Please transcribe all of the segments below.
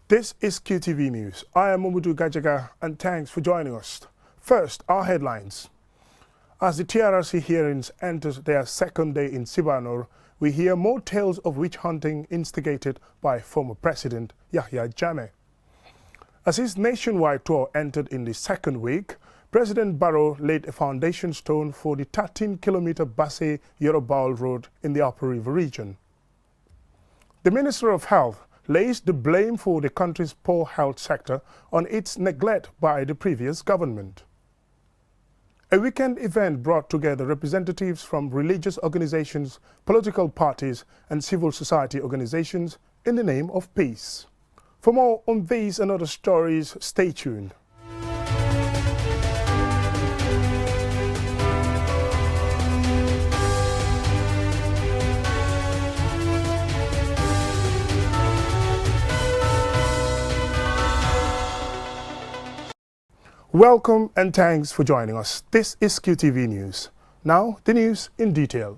This is QTV News. I am Momudu Gajaga and thanks for joining us. First, our headlines. As the TRRC hearings enter their second day in Sibanor, we hear more tales of witch hunting instigated by former President Jammeh. As his nationwide tour entered in the second week, President Barrow laid a foundation stone for the 13-kilometer Basse-Yerobawol road in the Upper River region. The Minister of Health lays the blame for the country's poor health sector on its neglect by the previous government. A weekend event brought together representatives from religious organizations, political parties, and civil society organizations in the name of peace. For more on these and other stories, stay tuned. Welcome and thanks for joining us. This is QTV News. Now, the news in detail.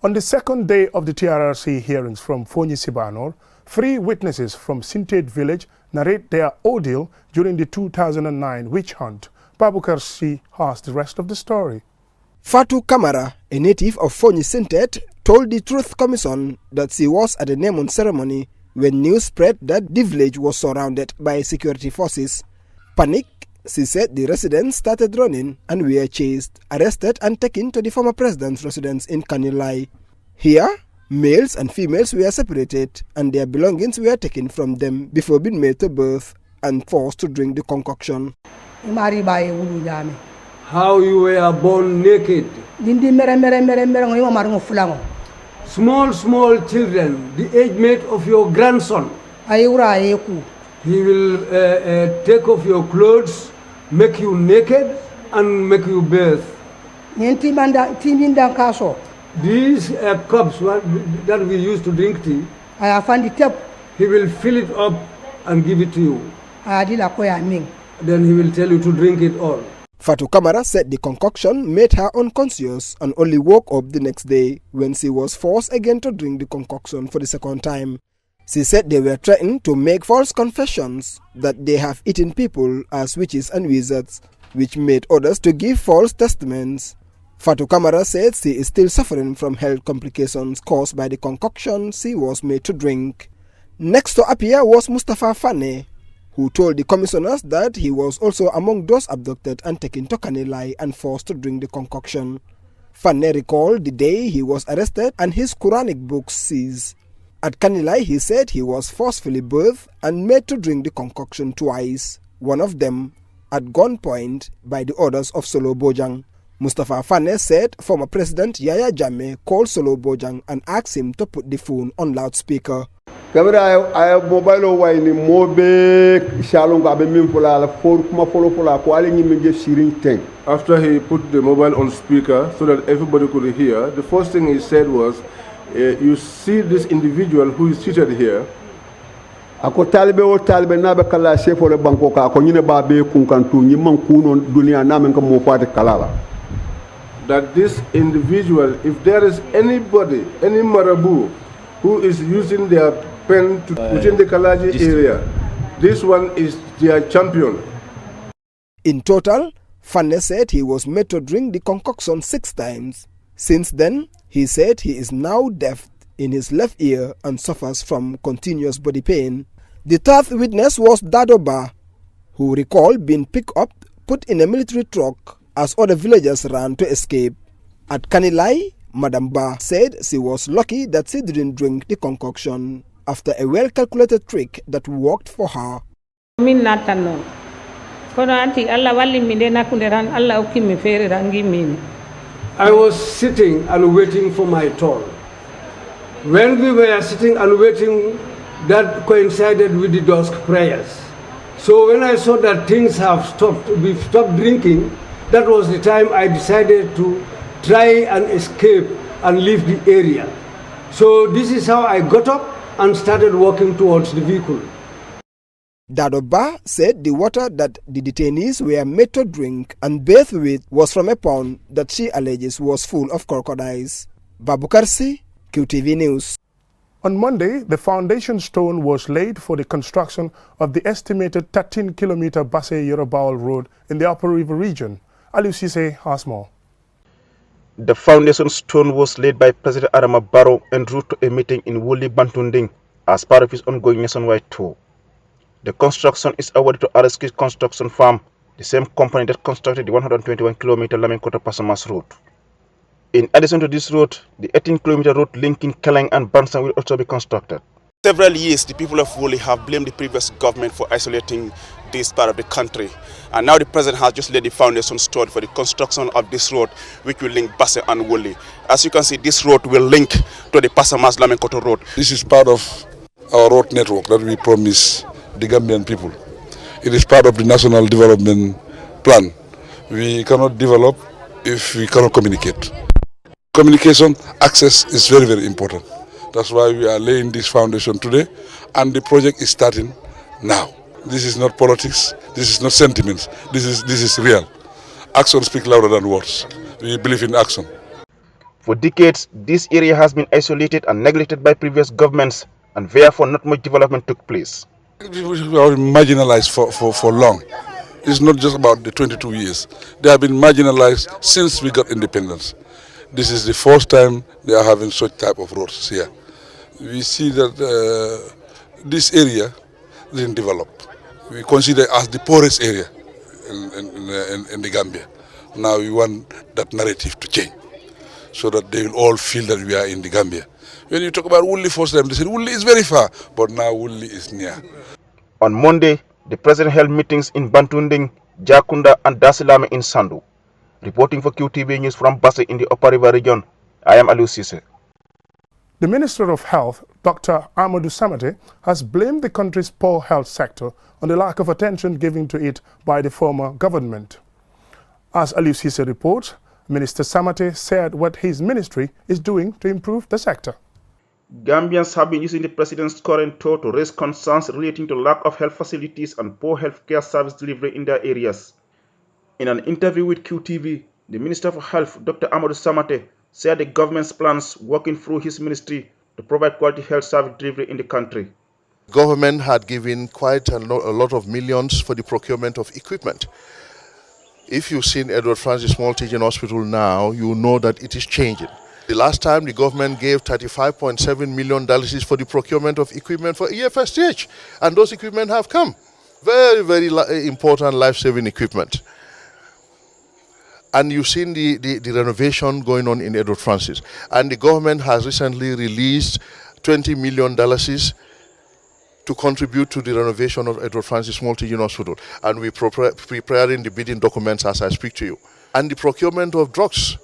On the second day of the TRRC hearings from Sibanor, 3 witnesses from Sintate village narrate their ordeal during the 2009 witch hunt. Babukar C. has the rest of the story. Fatu Kamara, a native of Sintate, told the Truth Commission that she was at a naming ceremony when news spread that the village was surrounded by security forces. Panic, she said the residents started running and were chased, arrested and taken to the former president's residence in Kanilai. Here, males and females were separated and their belongings were taken from them before being made to birth and forced to drink the concoction. How you were born naked. Small children, the age mate of your grandson. He will take off your clothes, make you naked, and make you bathe. These cups that we use to drink tea, he will fill it up and give it to you. Then he will tell you to drink it all. Fatu Kamara said the concoction made her unconscious and only woke up the next day when she was forced again to drink the concoction for the second time. She said they were trying to make false confessions that they have eaten people as witches and wizards, which made others to give false testaments. Fatu Kamara said she is still suffering from health complications caused by the concoction she was made to drink. Next to appear was Mustafa Fane, who told the commissioners that he was also among those abducted and taken to Kanilai and forced to drink the concoction. Fane recalled the day he was arrested and his Quranic books seized. At Kanilai, he said he was forcefully birthed and made to drink the concoction twice, one of them at gunpoint by the orders of Solo Bojang. Mustafa Fane said former President Jammeh called Solo Bojang and asked him to put the phone on loudspeaker. After he put the mobile on speaker so that everybody could hear, the first thing he said was, you see this individual who is seated here. That this individual, if there is anybody, any marabout, who is using their pen to within the Kalaji area, this one is their champion. In total, Fane said he was made to drink the concoction 6 times. Since then, he said he is now deaf in his left ear and suffers from continuous body pain. The 3rd witness was Dadoba, who recalled being picked up, put in a military truck as other villagers ran to escape. At Kanilai, Madam Ba said she was lucky that she didn't drink the concoction after a well-calculated trick that worked for her. I was sitting and waiting for my turn. When we were sitting and waiting, that coincided with the dusk prayers. So when I saw that things have stopped, we've stopped drinking, that was the time I decided to try and escape and leave the area. So this is how I got up and started walking towards the vehicle. Dadoba said the water that the detainees were made to drink and bathe with was from a pond that she alleges was full of crocodiles. Babukarsi, QTV News. On Monday, the foundation stone was laid for the construction of the estimated 13-kilometer Basse-Yerobawol road in the Upper River region. Aliu Cisse has more. The foundation stone was laid by President Barrow en route to a meeting in Wuli Bantunding as part of his ongoing nationwide tour. The construction is awarded to TRRC Construction Firm, the same company that constructed the 121-kilometer Lamenkota-Passamas road. In addition to this road, the 18-kilometer road linking Keleng and Bansang will also be constructed. Several years, the people of Wuli have blamed the previous government for isolating this part of the country. And now the president has just laid the foundation stone for the construction of this road, which will link Basse and Wuli. As you can see, this road will link to the Passamas Lamenkota road. This is part of our road network that we promise the Gambian people. It is part of the national development plan. We cannot develop if we cannot communicate. Communication, access is very, very important. That's why we are laying this foundation today, and the project is starting now. This is not politics, this is not sentiments, this is real. Action speaks louder than words. We believe in action. For decades, this area has been isolated and neglected by previous governments, and therefore not much development took place. We are marginalized for long. It's not just about the 22 years. They have been marginalized since we got independence. This is the first time they are having such type of roads here. We see that this area didn't develop. We consider it as the poorest area in the Gambia. Now we want that narrative to change so that they will all feel that we are in the Gambia. When you talk about Wuli first time, they said Wuli is very far, but now Wuli is near. On Monday, the president held meetings in Bantunding, Jakunda and Dasilame in Sandu. Reporting for QTV News from Basse in the Upper River region, I am Aliu Cisse. The Minister of Health, Dr. Amadou Samate, has blamed the country's poor health sector on the lack of attention given to it by the former government. As Aliu Cisse reports, Minister Samate said what his ministry is doing to improve the sector. Gambians have been using the president's current tour to raise concerns relating to lack of health facilities and poor healthcare service delivery in their areas. In an interview with QTV, the Minister for Health, Dr. Amadou Samate, said the government's plans working through his ministry to provide quality health service delivery in the country. Government had given quite a lot of millions for the procurement of equipment. If you've seen Edward Francis Small Teaching Hospital now, you know that it is changing. The last time the government gave $35.7 million for the procurement of equipment for EFSTH, and those equipment have come. Very, very important life-saving equipment. And you've seen the renovation going on in Edward Francis. And the government has recently released $20 million to contribute to the renovation of Edward Francis Small Teaching Hospital. And we're preparing the bidding documents as I speak to you. And the procurement of drugs.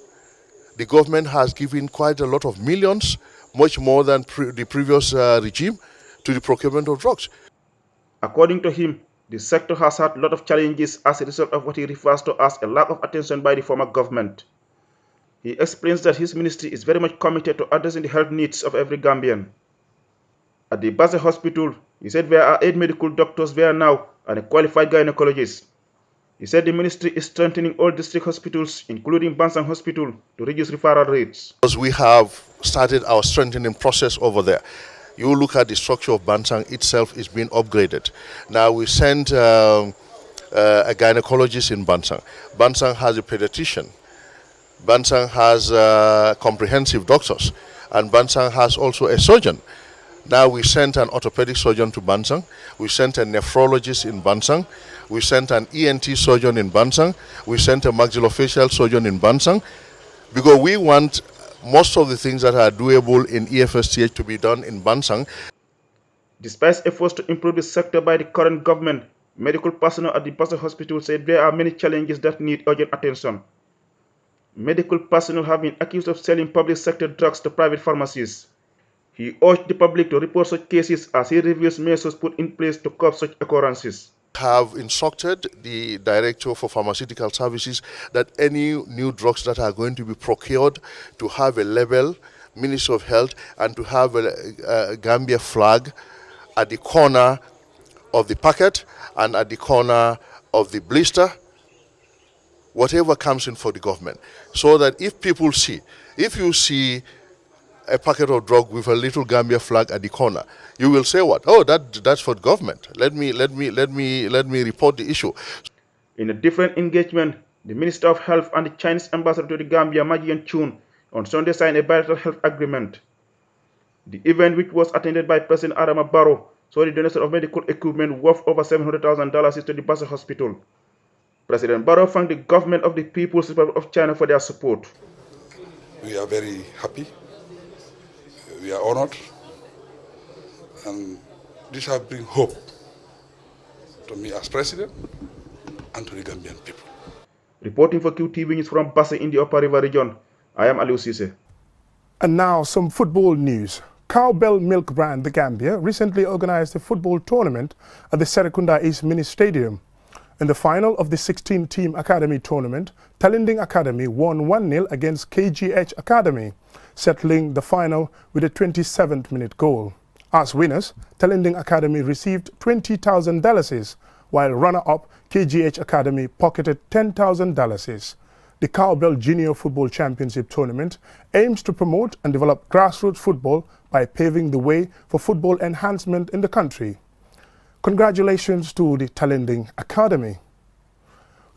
The government has given quite a lot of millions, much more than the previous regime, to the procurement of drugs. According to him, the sector has had a lot of challenges as a result of what he refers to as a lack of attention by the former government. He explains that his ministry is very much committed to addressing the health needs of every Gambian. At the Basse Hospital, he said there are 8 medical doctors there now and a qualified gynecologist. He said the ministry is strengthening all district hospitals, including Bansang Hospital, to reduce referral rates. Because we have started our strengthening process over there. You look at the structure of Bansang itself is being upgraded. Now we sent a gynecologist in Bansang. Bansang has a pediatrician. Bansang has comprehensive doctors. And Bansang has also a surgeon. Now we sent an orthopedic surgeon to Bansang. We sent a nephrologist in Bansang. We sent an ENT surgeon in Bansang. We sent a maxillofacial surgeon in Bansang. Because we want most of the things that are doable in EFSTH to be done in Bansang. Despite efforts to improve the sector by the current government, medical personnel at the Basse Hospital said there are many challenges that need urgent attention. Medical personnel have been accused of selling public sector drugs to private pharmacies. He urged the public to report such cases as he reviews measures put in place to curb such occurrences. Have instructed the Director for Pharmaceutical Services that any new drugs that are going to be procured to have a label, Ministry of Health, and to have a Gambia flag at the corner of the packet and at the corner of the blister, whatever comes in for the government. So that if people see, if you see a packet of drug with a little Gambia flag at the corner. You will say what? Oh, that's for government. Let me report the issue. In a different engagement, the Minister of Health and the Chinese ambassador to the Gambia, Majian Chun, on Sunday signed a bilateral health agreement. The event, which was attended by President Barrow, saw the donation of medical equipment worth over $700,000 to the Basse Hospital. President Barrow thanked the government of the People's Republic of China for their support. We are very happy. We are honored. And this has bring hope to me as president and to the Gambian people. Reporting for QTV News from Basse in the Upper River region, I am Aliou Cisse. And now some football news. Cowbell Milk Brand, the Gambia, recently organized a football tournament at the Serekunda East Mini Stadium. In the final of the 16-team academy tournament, Talinding Academy won 1-0 against KGH Academy, settling the final with a 27th minute goal. As winners, Talinding Academy received $20,000, while runner-up KGH Academy pocketed $10,000. The Cowbell Junior Football Championship Tournament aims to promote and develop grassroots football by paving the way for football enhancement in the country. Congratulations to the Talinding Academy.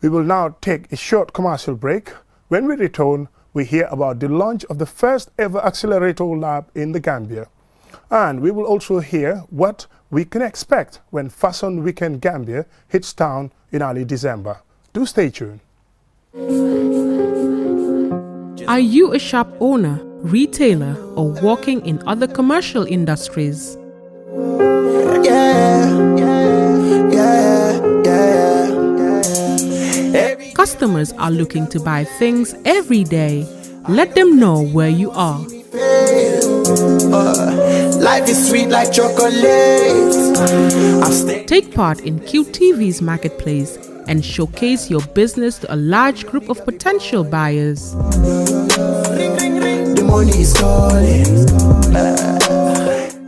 We will now take a short commercial break. When we return, we hear about the launch of the first ever Accelerator lab in the Gambia. And we will also hear what we can expect when Fashion Weekend Gambia hits town in early December. Do stay tuned. Are you a shop owner, retailer, or working in other commercial industries? Customers are looking to buy things every day. Let them know where you are. Life is sweet like chocolate. Take part in QTV's marketplace and showcase your business to a large group of potential buyers. The money is calling.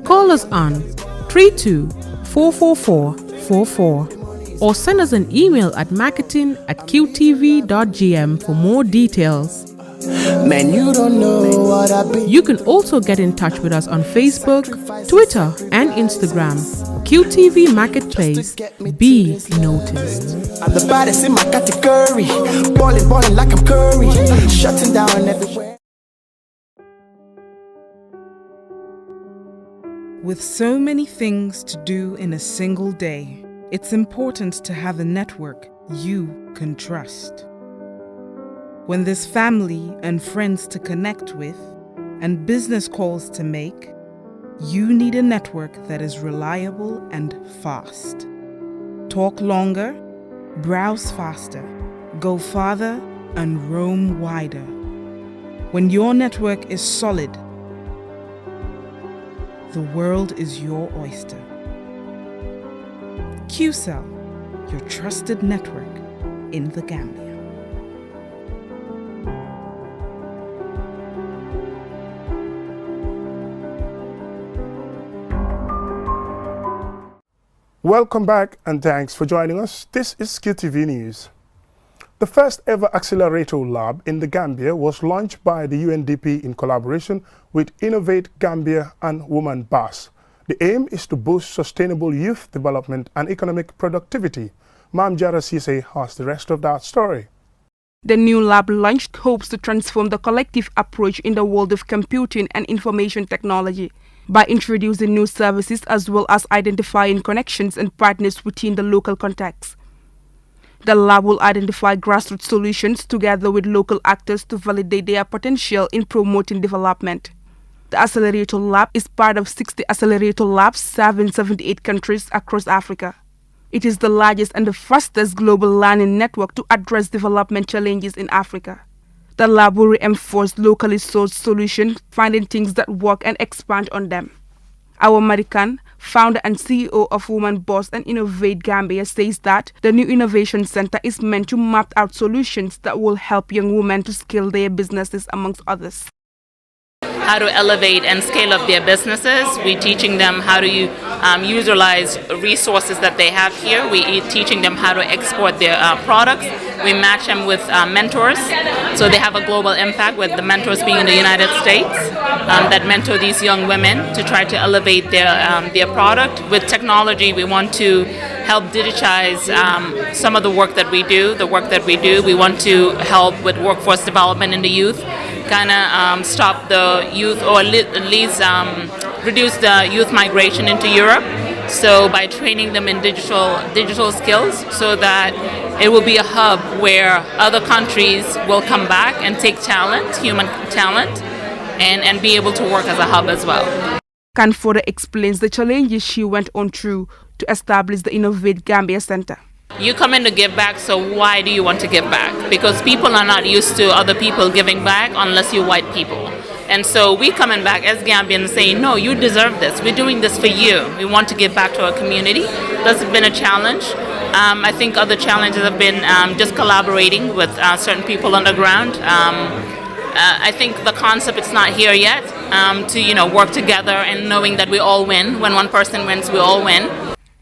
Call us on 32-44444 or send us an email at marketing@qtv.gm for more details. Man, you don't know what I've been. You can also get in touch with us on Facebook, Twitter, and Instagram. QTV Marketplace. Be noticed. I'm the baddest in my category. Balling like I'm Curry. Shutting down everywhere. With so many things to do in a single day, it's important to have a network you can trust. When there's family and friends to connect with and business calls to make, you need a network that is reliable and fast. Talk longer, browse faster, go farther, and roam wider. When your network is solid, the world is your oyster. QCell, your trusted network in the Gambia. Welcome back and thanks for joining us. This is QTV News. The first ever Accelerator lab in the Gambia was launched by the UNDP in collaboration with Innovate Gambia and Woman Bass. The aim is to boost sustainable youth development and economic productivity. Mam Jara Sise has the rest of that story. The new lab launched hopes to transform the collective approach in the world of computing and information technology by introducing new services as well as identifying connections and partners within the local context. The lab will identify grassroots solutions together with local actors to validate their potential in promoting development. The Accelerator Lab is part of 60 Accelerator Labs serving 78 countries across Africa. It is the largest and the fastest global learning network to address development challenges in Africa. The lab will reinforce locally sourced solutions, finding things that work and expand on them. Our American, founder and CEO of Woman Boss and Innovate Gambia, says that the new innovation center is meant to map out solutions that will help young women to scale their businesses, amongst others. how to elevate and scale up their businesses. We're teaching them how to utilize resources that they have here. We're teaching them how to export their products. We match them with mentors, so they have a global impact, with the mentors being in the United States, that mentor these young women to try to elevate their product. With technology, we want to help digitize some of the work that we do. We want to help with workforce development in the youth, kind of stop the youth, or at least reduce the youth migration into Europe. So by training them in digital skills, so that it will be a hub where other countries will come back and take talent, human talent, and be able to work as a hub as well. Khan further explains the challenges she went on through to establish the Innovate Gambia Center. You come in to give back, so why do you want to give back? Because people are not used to other people giving back unless you're white people. And so we coming back as Gambians saying, no, you deserve this. We're doing this for you. We want to give back to our community. That's been a challenge. I think other challenges have been just collaborating with certain people on the ground. I think the concept is not here yet, to work together and knowing that we all win. When one person wins, we all win.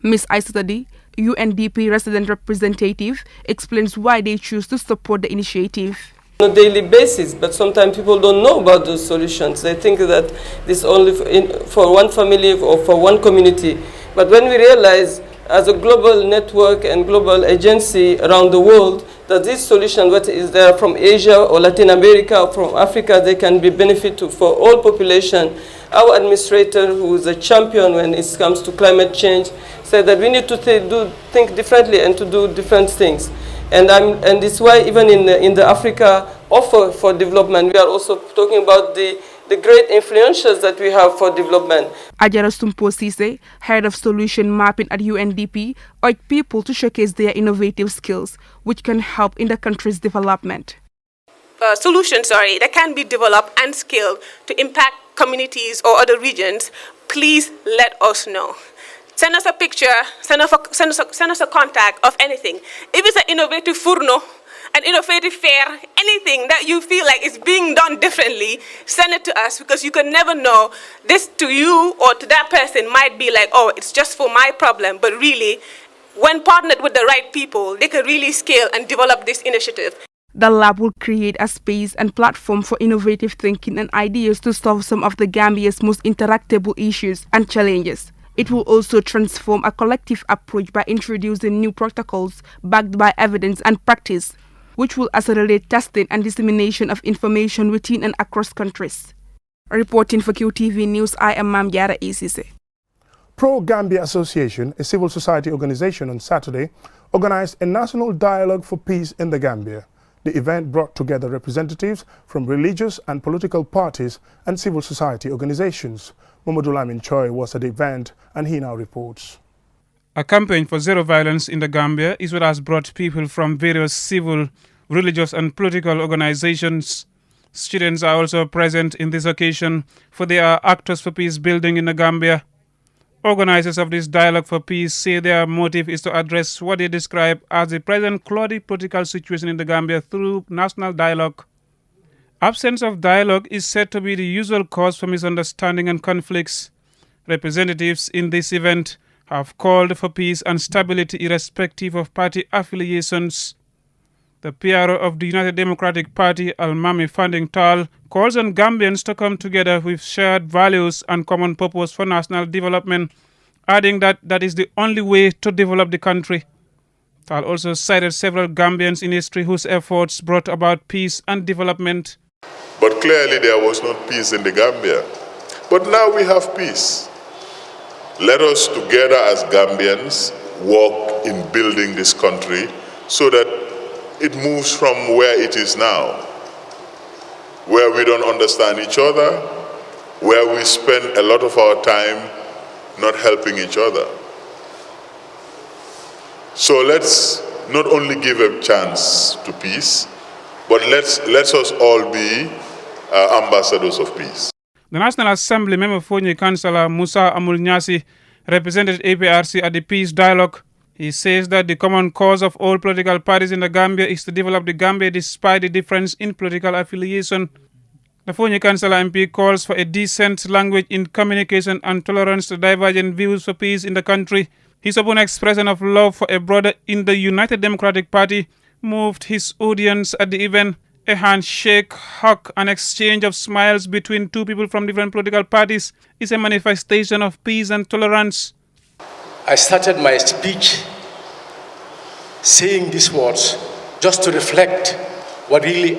Ms. Aisatadi, UNDP resident representative, explains why they choose to support the initiative. On a daily basis, but sometimes people don't know about those solutions. They think that this is only for one family or for one community. But when we realize, as a global network and global agency around the world, that this solution, whether is there from Asia or Latin America or from Africa, they can be benefit for all population. Our administrator, who is a champion when it comes to climate change, said that we need to think differently and to do different things. And it's why even in the Africa offer for development, we are also talking about the great influentials that we have for development. Ajara Sumpo Sise, head of solution mapping at UNDP, urged people to showcase their innovative skills, which can help in the country's development. Solutions that can be developed and scaled to impact communities or other regions, please let us know. Send us a picture, send us a contact of anything. If it's an innovative furno, an innovative fair, anything that you feel like is being done differently, send it to us, because you can never know. This to you or to that person might be like, oh, it's just for my problem. But really, when partnered with the right people, they can really scale and develop this initiative. The lab will create a space and platform for innovative thinking and ideas to solve some of the Gambia's most interactable issues and challenges. It will also transform a collective approach by introducing new protocols backed by evidence and practice, which will accelerate testing and dissemination of information within and across countries. Reporting for QTV News, I am Mamjara Isise. Pro-Gambia Association, a civil society organization, on Saturday organized a national dialogue for peace in the Gambia. The event brought together representatives from religious and political parties and civil society organizations. Mamadou Lamin Choi was at the event, and he now reports. A campaign for zero violence in the Gambia is what has brought people from various civil, religious and political organizations. Students are also present in this occasion, for they are actors for peace building in the Gambia. Organizers of this dialogue for peace say their motive is to address what they describe as the present cloudy political situation in the Gambia through national dialogue. Absence of dialogue is said to be the usual cause for misunderstanding and conflicts. Representatives in this event have called for peace and stability irrespective of party affiliations. The PRO of the United Democratic Party, Almami Funding Tal, calls on Gambians to come together with shared values and common purpose for national development, adding that that is the only way to develop the country. Tal also cited several Gambians in history whose efforts brought about peace and development. But clearly there was not peace in the Gambia. But now we have peace. Let us together as Gambians work in building this country so that it moves from where it is now, where we don't understand each other, where we spend a lot of our time not helping each other. So let's not only give a chance to peace, but let's us all be ambassadors of peace. The National Assembly member for Councillor Musa Amul Nyasi represented APRC at the peace dialogue. He says that the common cause of all political parties in the Gambia is to develop the Gambia despite the difference in political affiliation. The Fonyi Councillor MP calls for a decent language in communication and tolerance to divergent views for peace in the country. His open expression of love for a brother in the United Democratic Party moved his audience at the event. A handshake, hug, and exchange of smiles between two people from different political parties is a manifestation of peace and tolerance. I started my speech saying these words just to reflect what really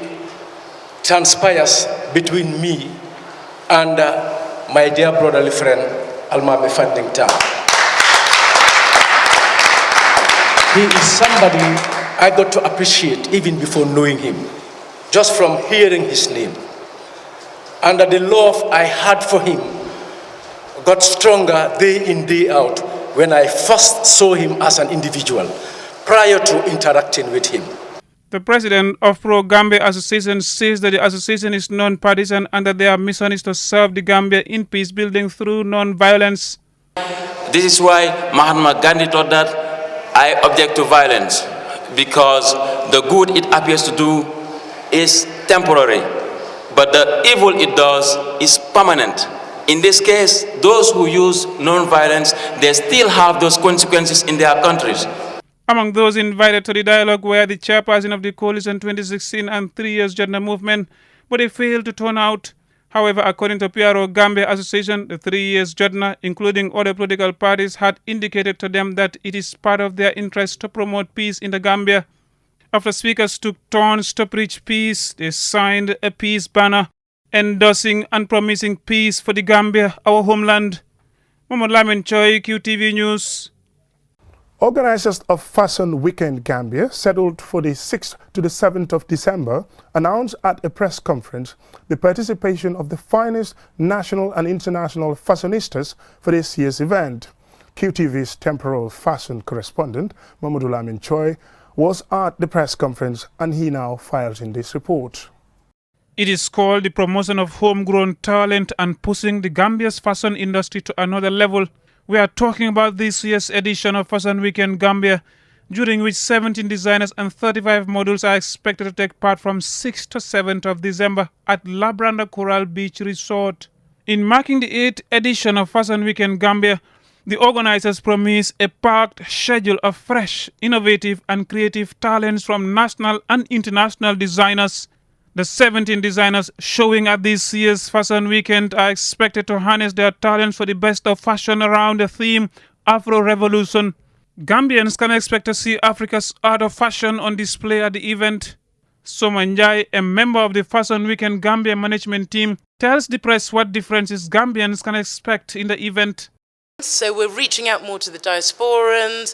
transpires between me and my dear brotherly friend, Almami Fandington. He is somebody I got to appreciate even before knowing him, just from hearing his name. And the love I had for him got stronger day in, day out when I first saw him as an individual, prior to interacting with him. The president of Pro-Gambia Association says that the association is non-partisan and that their mission is to serve the Gambia in peace building through non-violence. This is why Mahatma Gandhi thought that I object to violence, because the good it appears to do is temporary, but the evil it does is permanent. In this case, those who use non-violence, they still have those consequences in their countries. Among those invited to the dialogue were the chairperson of the Coalition 2016 and 3 Years Gender Movement, but they failed to turn out. However, according to PRO Gambia Association, the 3 Years Jodna, including other political parties, had indicated to them that it is part of their interest to promote peace in the Gambia. After speakers took turns to preach peace, they signed a peace banner endorsing and promising peace for the Gambia, our homeland. Mohamed Lamin Choi, QTV News. Organizers of Fashion Weekend Gambia, scheduled for the 6th to the 7th of December, announced at a press conference the participation of the finest national and international fashionistas for this year's event. QTV's temporal fashion correspondent, Mamadou Lamin Choi, was at the press conference and he now files in this report. It is called the promotion of homegrown talent and pushing the Gambia's fashion industry to another level. We are talking about this year's edition of Fashion Weekend Gambia, during which 17 designers and 35 models are expected to take part from 6th to 7th of December at Labranda Coral Beach Resort. In marking the 8th edition of Fashion Weekend Gambia, the organizers promise a packed schedule of fresh, innovative and creative talents from national and international designers. The 17 designers showing at this year's Fashion Weekend are expected to harness their talents for the best of fashion around the theme Afro Revolution. Gambians can expect to see Africa's art of fashion on display at the event. Somanjai, a member of the Fashion Weekend Gambia management team, tells the press what differences Gambians can expect in the event. So we're reaching out more to the diasporans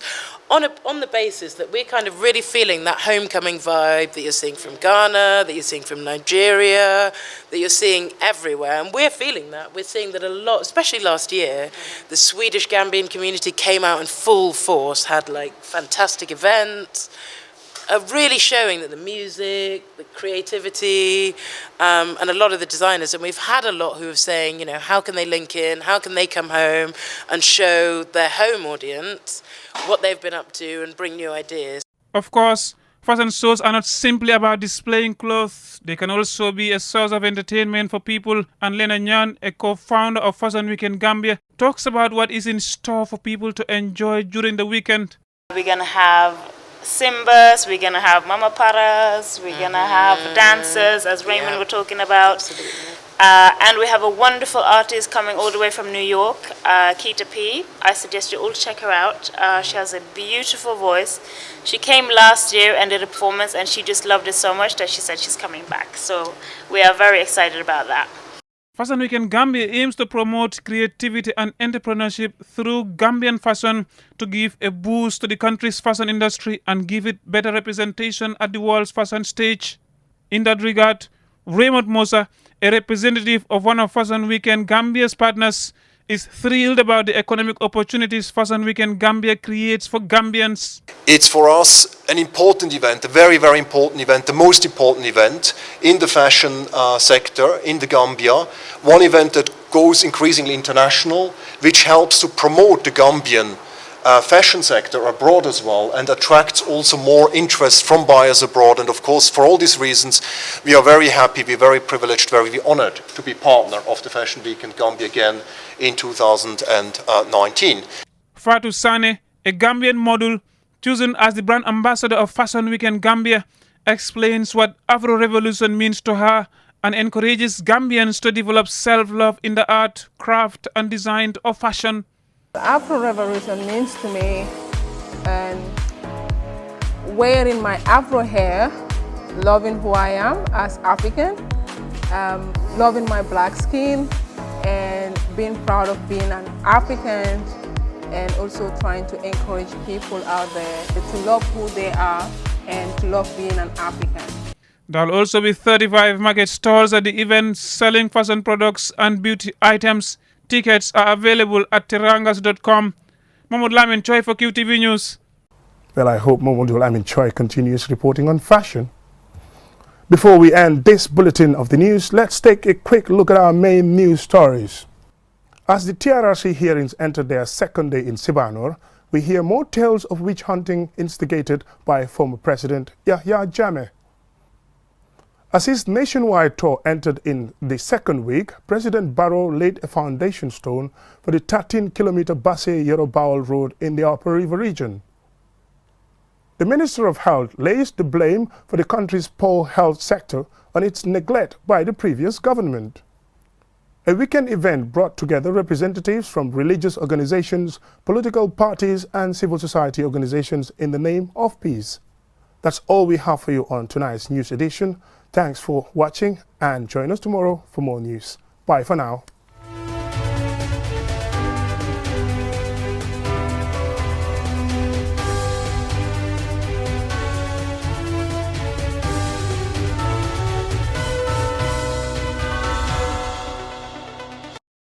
on the basis that we're kind of really feeling that homecoming vibe that you're seeing from Ghana, that you're seeing from Nigeria, that you're seeing everywhere. And we're feeling that. We're seeing that a lot, especially last year, the Swedish Gambian community came out in full force, had like fantastic events, really showing that the music, the creativity, and a lot of the designers, and we've had a lot who are saying, you know, how can they link in, how can they come home and show their home audience what they've been up to and bring new ideas. Of course, fashion shows are not simply about displaying clothes. They can also be a source of entertainment for people. And Lena Nyan, a co-founder of Fashion Weekend Gambia, talks about what is in store for people to enjoy during the weekend. We're going to have Simbas, we're going to have Mama Paras, we're going to have dancers, as Raymond were talking about. And we have a wonderful artist coming all the way from New York, Keita P. I suggest you all check her out. She has a beautiful voice. She came last year and did a performance, and she just loved it so much that she said she's coming back. So we are very excited about that. Fashion Weekend Gambia aims to promote creativity and entrepreneurship through Gambian fashion to give a boost to the country's fashion industry and give it better representation at the world's fashion stage. In that regard, Raymond Mosa, a representative of one of Fashion Weekend Gambia's partners, is thrilled about the economic opportunities Fashion Weekend Gambia creates for Gambians. It's for us an important event, a very, very important event, the most important event in the fashion sector in the Gambia. One event that goes increasingly international, which helps to promote the Gambian fashion sector abroad as well, and attracts also more interest from buyers abroad. And of course, for all these reasons, we are very happy, we're very privileged, very honored to be partner of the Fashion Week in Gambia again in 2019. Fatou Sane, a Gambian model chosen as the brand ambassador of Fashion Week in Gambia, explains what Afro-Revolution means to her and encourages Gambians to develop self-love in the art, craft and design of fashion. Afro-Revolution means to me wearing my Afro hair, loving who I am as African, loving my black skin, and being proud of being an African, and also trying to encourage people out there to love who they are and to love being an African. There will also be 35 market stalls at the event selling fashion products and beauty items. Tickets are available at terangas.com. Mahmoud Lamin Choi for QTV News. Well, I hope Mahmoud Lamin Choi continues reporting on fashion. Before we end this bulletin of the news, let's take a quick look at our main news stories. As the TRRC hearings enter their second day in Sibanor, we hear more tales of witch hunting instigated by former President Jammeh. As his nationwide tour entered in the second week, President Barrow laid a foundation stone for the 13-kilometer Basse-Yerobawol road in the Upper River region. The Minister of Health lays the blame for the country's poor health sector on its neglect by the previous government. A weekend event brought together representatives from religious organizations, political parties and civil society organizations in the name of peace. That's all we have for you on tonight's news edition. Thanks for watching and join us tomorrow for more news. Bye for now.